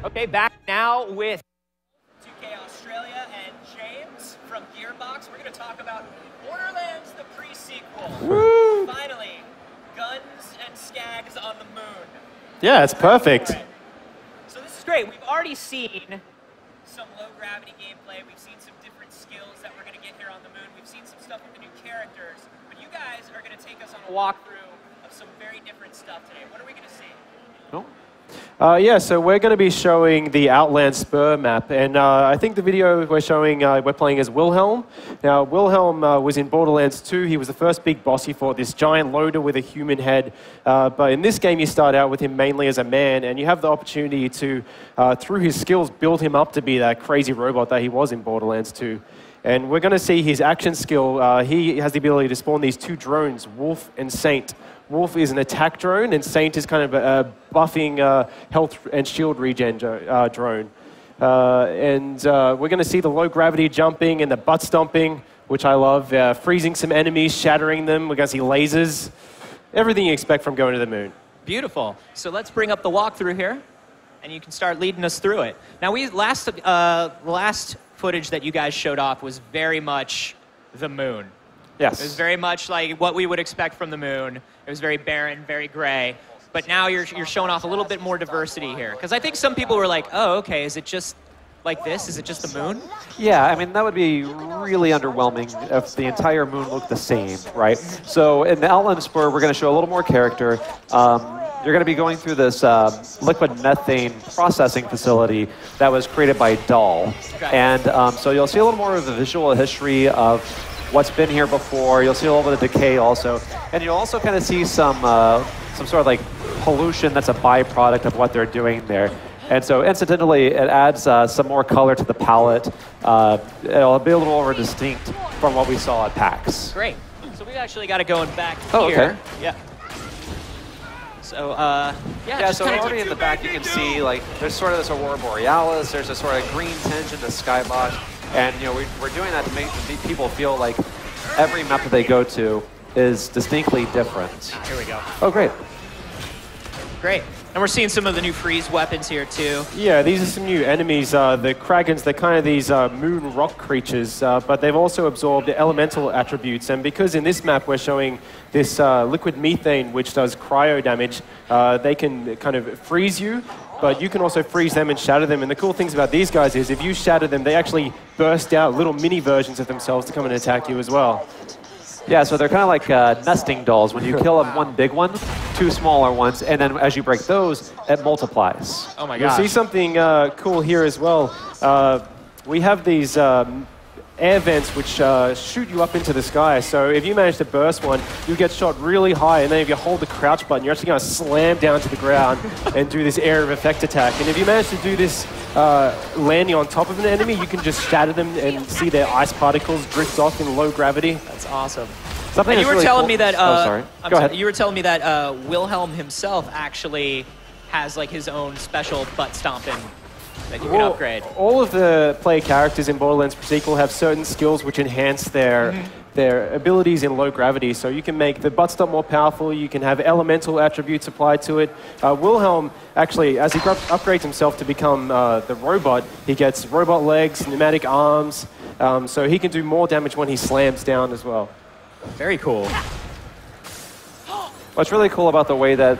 Okay, back now with 2K Australia and James from Gearbox. We're going to talk about Borderlands, the pre-sequel. Woo! Finally, guns and skags on the moon. Yeah, it's perfect. So this is great. We've already seen some low-gravity gameplay. We've seen some different skills that we're going to get here on the moon. We've seen some stuff with the new characters. But you guys are going to take us on a walkthrough of some very different stuff today. What are we going to see? Oh. Yeah, so we're going to be showing the Outland Spur map, and I think the video we're showing, we're playing as Wilhelm. Now, Wilhelm was in Borderlands 2. He was the first big boss. He fought this giant loader with a human head. But in this game, you start out with him mainly as a man, and you have the opportunity to, through his skills, build him up to be that crazy robot that he was in Borderlands 2. And we're going to see his action skill. He has the ability to spawn these two drones, Wolf and Saint. Wolf is an attack drone, and Saint is kind of a buffing health and shield regen drone. We're going to see the low gravity jumping and the butt stomping, which I love, freezing some enemies, shattering them. We're going to see lasers, everything you expect from going to the moon. Beautiful. So let's bring up the walkthrough here, and you can start leading us through it. Now, last footage that you guys showed off was very much the moon. Yes. It was very much like what we would expect from the moon. It was very barren, very gray. But now you're showing off a little bit more diversity here. Because I think some people were like, oh, okay, is it just like this? Is it just the moon? Yeah, I mean, that would be really underwhelming if the entire moon looked the same, right? So in the Outland Spur, we're going to show a little more character. You're going to be going through this liquid methane processing facility that was created by Dahl. Okay. And so you'll see a little more of the visual history of what's been here before. You'll see a little bit of decay also. And you'll also kind of see some sort of like pollution that's a byproduct of what they're doing there. And so incidentally, it adds some more color to the palette. It'll be a little more distinct from what we saw at PAX. Great. So we've actually got it going back here. Oh, okay. Yeah. So, yeah, so already in the back you can see, like, there's sort of this Aurora Borealis, there's a sort of green tinge in the skybox, and, you know, we're doing that to make people feel like every map that they go to is distinctly different. Here we go. Oh, great. Great. And we're seeing some of the new freeze weapons here, too. Yeah, these are some new enemies. The Kragans, they're kind of these moon rock creatures, but they've also absorbed elemental attributes. And because in this map we're showing this liquid methane, which does cryo damage, they can kind of freeze you, but you can also freeze them and shatter them. And the cool things about these guys is if you shatter them, they actually burst out little mini versions of themselves to come and attack you as well. Yeah, so they're kind of like nesting dolls. When you kill one big one, two smaller ones, and then as you break those, it multiplies. Oh my gosh. You'll see something cool here as well. We have these air vents which shoot you up into the sky. So if you manage to burst one, you get shot really high, and then if you hold the crouch button, you're actually going to slam down to the ground and do this area of effect attack. And if you manage to do this landing on top of an enemy, you can just shatter them and see their ice particles drift off in low gravity. That's awesome. Something and you were really telling cool. me that. Oh, sorry. Go ahead. You were telling me that Wilhelm himself actually has like his own special butt stomping that you can upgrade. All of the player characters in Borderlands pre-sequel have certain skills which enhance their abilities in low gravity. So you can make the butt stomp more powerful. You can have elemental attributes applied to it. Wilhelm actually, as he upgrades himself to become the robot, he gets robot legs, pneumatic arms. So he can do more damage when he slams down as well. Very cool. What's really cool about the way that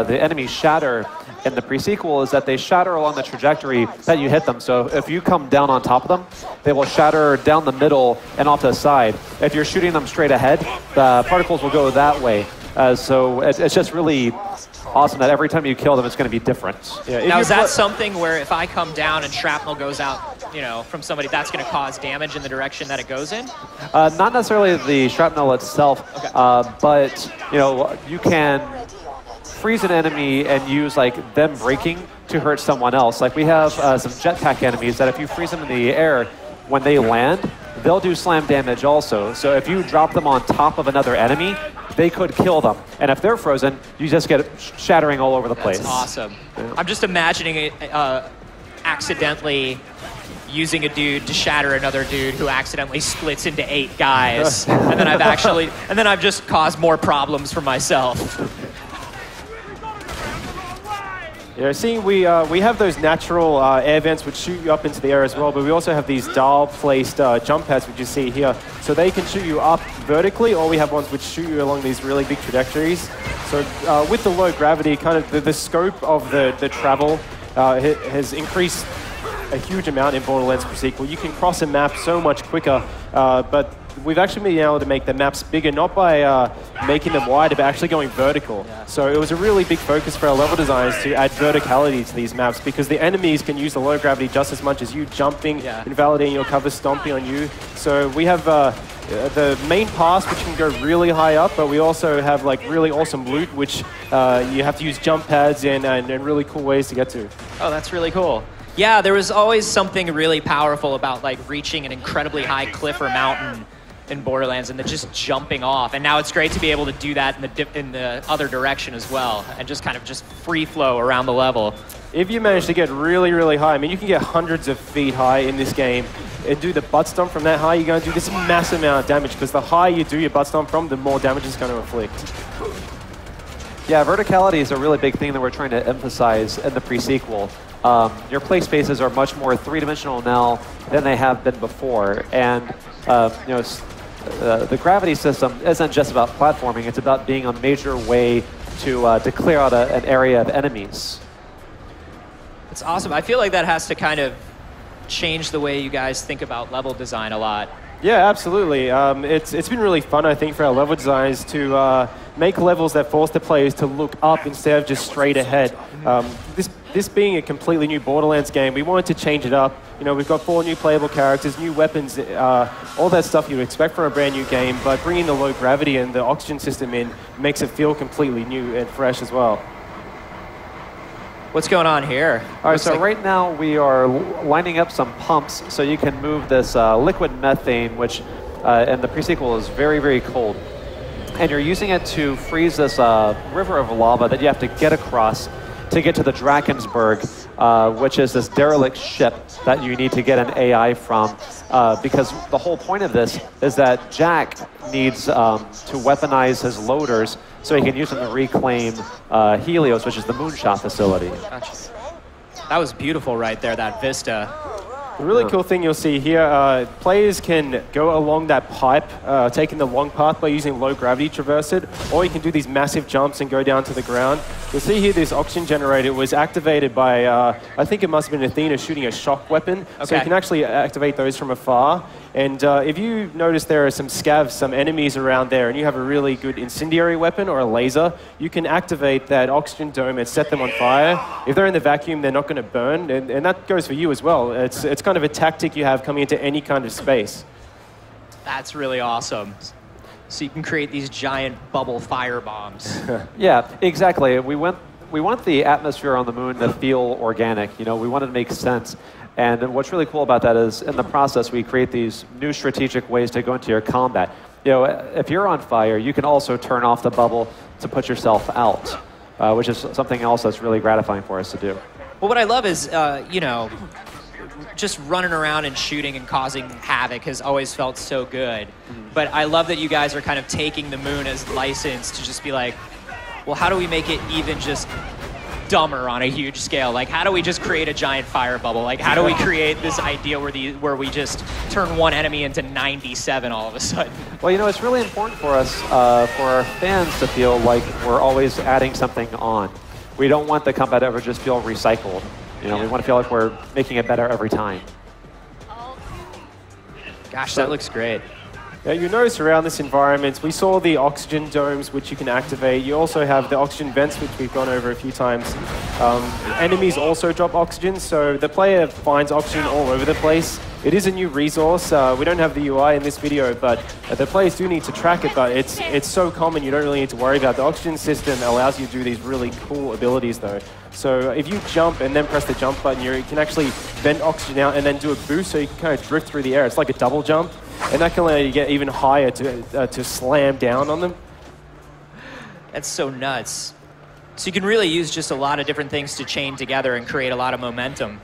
the enemies shatter in the pre-sequel is that they shatter along the trajectory that you hit them. So if you come down on top of them, they will shatter down the middle and off to the side. If you're shooting them straight ahead, the particles will go that way. So it's just really awesome that every time you kill them, it's going to be different. Yeah, now, is that something where if I come down and shrapnel goes out, you know, from somebody, that's going to cause damage in the direction that it goes in? Not necessarily the shrapnel itself, okay. But, you know, you can freeze an enemy and use, like, them breaking to hurt someone else. Like, we have some jetpack enemies that if you freeze them in the air, when they land, they'll do slam damage also. So if you drop them on top of another enemy, they could kill them. And if they're frozen, you just get shattering all over the place. That's awesome. Yeah. I'm just imagining it accidentally using a dude to shatter another dude who accidentally splits into 8 guys. and then I've just caused more problems for myself. Yeah, see, we have those natural air vents which shoot you up into the air as well, but we also have these dial-placed jump pads, which you see here. So they can shoot you up vertically, or we have ones which shoot you along these really big trajectories. So with the low gravity, kind of the scope of the travel has increased a huge amount in Borderlands pre-sequel. You can cross a map so much quicker, but we've actually been able to make the maps bigger, not by making them wider, but actually going vertical. Yeah. So it was a really big focus for our level designers to add verticality to these maps, because the enemies can use the low gravity just as much as you jumping, invalidating your cover, stomping on you. So we have the main pass, which can go really high up, but we also have like really awesome loot, which you have to use jump pads and really cool ways to get to. Oh, that's really cool. Yeah, there was always something really powerful about like reaching an incredibly high cliff or mountain in Borderlands and then just jumping off. And now it's great to be able to do that in the other direction as well, and just kind of just free flow around the level. If you manage to get really, really high, I mean, you can get hundreds of feet high in this game and do the butt stomp from that high, you're going to do this massive amount of damage, because the higher you do your butt stomp from, the more damage it's going to inflict. Yeah, verticality is a really big thing that we're trying to emphasize in the pre-sequel. Your play spaces are much more three-dimensional now than they have been before, and you know, the gravity system isn't just about platforming, it's about being a major way to clear out an area of enemies. It's awesome. I feel like that has to kind of change the way you guys think about level design a lot. Yeah, absolutely. It's been really fun, I think, for our level designers to make levels that force the players to look up instead of just straight ahead. This being a completely new Borderlands game, we wanted to change it up. You know, we've got 4 new playable characters, new weapons, all that stuff you'd expect from a brand new game, but bringing the low gravity and the oxygen system in makes it feel completely new and fresh as well. What's going on here? All right, so right now we are lining up some pumps so you can move this liquid methane, which in the pre-sequel is very, very cold. And you're using it to freeze this river of lava that you have to get across to get to the Drakensberg, which is this derelict ship that you need to get an AI from, because the whole point of this is that Jack needs to weaponize his loaders so he can use them to reclaim Helios, which is the moonshot facility. Gotcha. That was beautiful right there, that vista. The really cool thing you'll see here, players can go along that pipe, taking the long path by using low gravity to traverse it, or you can do these massive jumps and go down to the ground. You'll see here this oxygen generator was activated by, I think it must have been Athena shooting a shock weapon, so you can actually activate those from afar. And if you notice there are some scavs, some enemies around there, and you have a really good incendiary weapon or a laser, you can activate that oxygen dome and set them on fire. If they're in the vacuum, they're not going to burn, and that goes for you as well. It's kind of a tactic you have coming into any kind of space. That's really awesome. So you can create these giant bubble fire bombs. Yeah, exactly. We want the atmosphere on the moon to feel organic. You know, we want it to make sense. And what's really cool about that is, in the process, we create these new strategic ways to go into your combat. You know, if you're on fire, you can also turn off the bubble to put yourself out, which is something else that's really gratifying for us to do. Well, what I love is, you know, just running around and shooting and causing havoc has always felt so good. But I love that you guys are kind of taking the moon as license to just be like, well, how do we make it even just dumber on a huge scale? Like, how do we just create a giant fire bubble? Like, how do we create this idea where we just turn one enemy into 97 all of a sudden? Well, you know, it's really important for us, for our fans to feel like we're always adding something on. We don't want the combat to ever just feel recycled. You know, we want to feel like we're making it better every time. Gosh, that looks great. Now, you notice around this environment, we saw the oxygen domes, which you can activate. You also have the oxygen vents, which we've gone over a few times. Enemies also drop oxygen, so the player finds oxygen all over the place. It is a new resource. We don't have the UI in this video, but the players do need to track it, but it's so common you don't really need to worry about it. The oxygen system allows you to do these really cool abilities, though. So if you jump and then press the jump button, you can actually vent oxygen out and then do a boost, so you can kind of drift through the air. It's like a double jump, and that can allow you to get even higher to slam down on them. That's so nuts. So you can really use just a lot of different things to chain together and create a lot of momentum.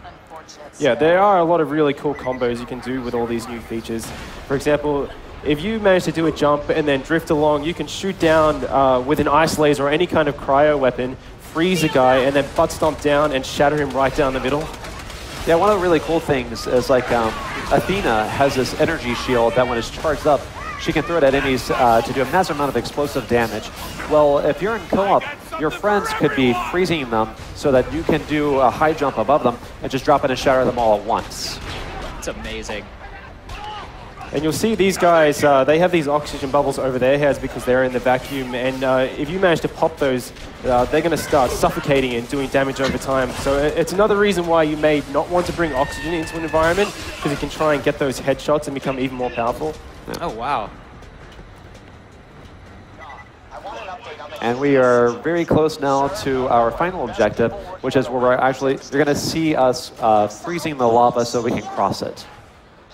Yeah, there are a lot of really cool combos you can do with all these new features. For example, if you manage to do a jump and then drift along, you can shoot down with an ice laser or any kind of cryo weapon, freeze a guy and then butt stomp down and shatter him right down the middle. Yeah, one of the really cool things is like Athena has this energy shield that when it's charged up, she can throw it at enemies to do a massive amount of explosive damage. Well, if you're in co-op, your friends could be freezing them so that you can do a high jump above them and just drop it and shatter them all at once. It's amazing. And you'll see these guys, they have these oxygen bubbles over their heads because they're in the vacuum. And if you manage to pop those, they're going to start suffocating and doing damage over time. So it's another reason why you may not want to bring oxygen into an environment, because you can try and get those headshots and become even more powerful. Yeah. Oh, wow. And we are very close now to our final objective, which is where you're going to see us freezing the lava so we can cross it.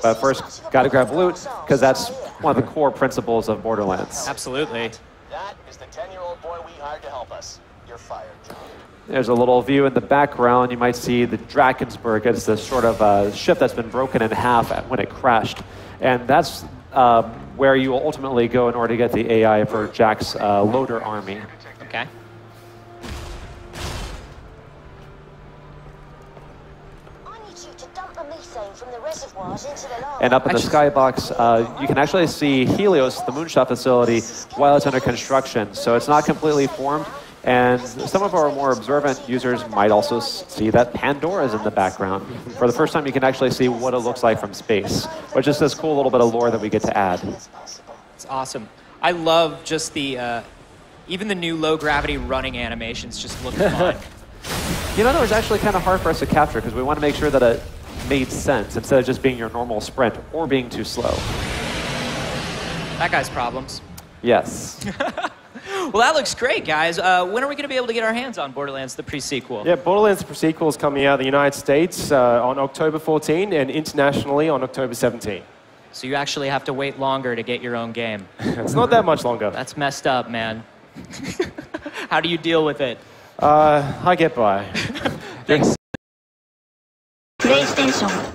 But first, got to grab loot, because that's one of the core principles of Borderlands. Absolutely. That is the 10-year-old boy we hired to help us. You're fired, John. There's a little view in the background. You might see the Drakensberg. It's this sort of ship that's been broken in half when it crashed. And that's where you will ultimately go in order to get the AI for Jack's loader army. Okay. And up in the skybox, you can actually see Helios, the moonshot facility, while it's under construction. So it's not completely formed. And some of our more observant users might also see that Pandora is in the background. For the first time, you can actually see what it looks like from space, which is this cool little bit of lore that we get to add. It's awesome. I love just the, even the new low-gravity running animations just look fun. You know, that was actually kind of hard for us to capture because we want to make sure that it made sense instead of just being your normal sprint or being too slow. That guy's problems. Yes. Well, that looks great, guys. When are we going to be able to get our hands on Borderlands, the pre-sequel? Yeah, Borderlands the pre-sequel is coming out in the United States on October 14 and internationally on October 17. So you actually have to wait longer to get your own game. It's not that much longer. That's messed up, man. How do you deal with it? I get by. Thanks. PlayStation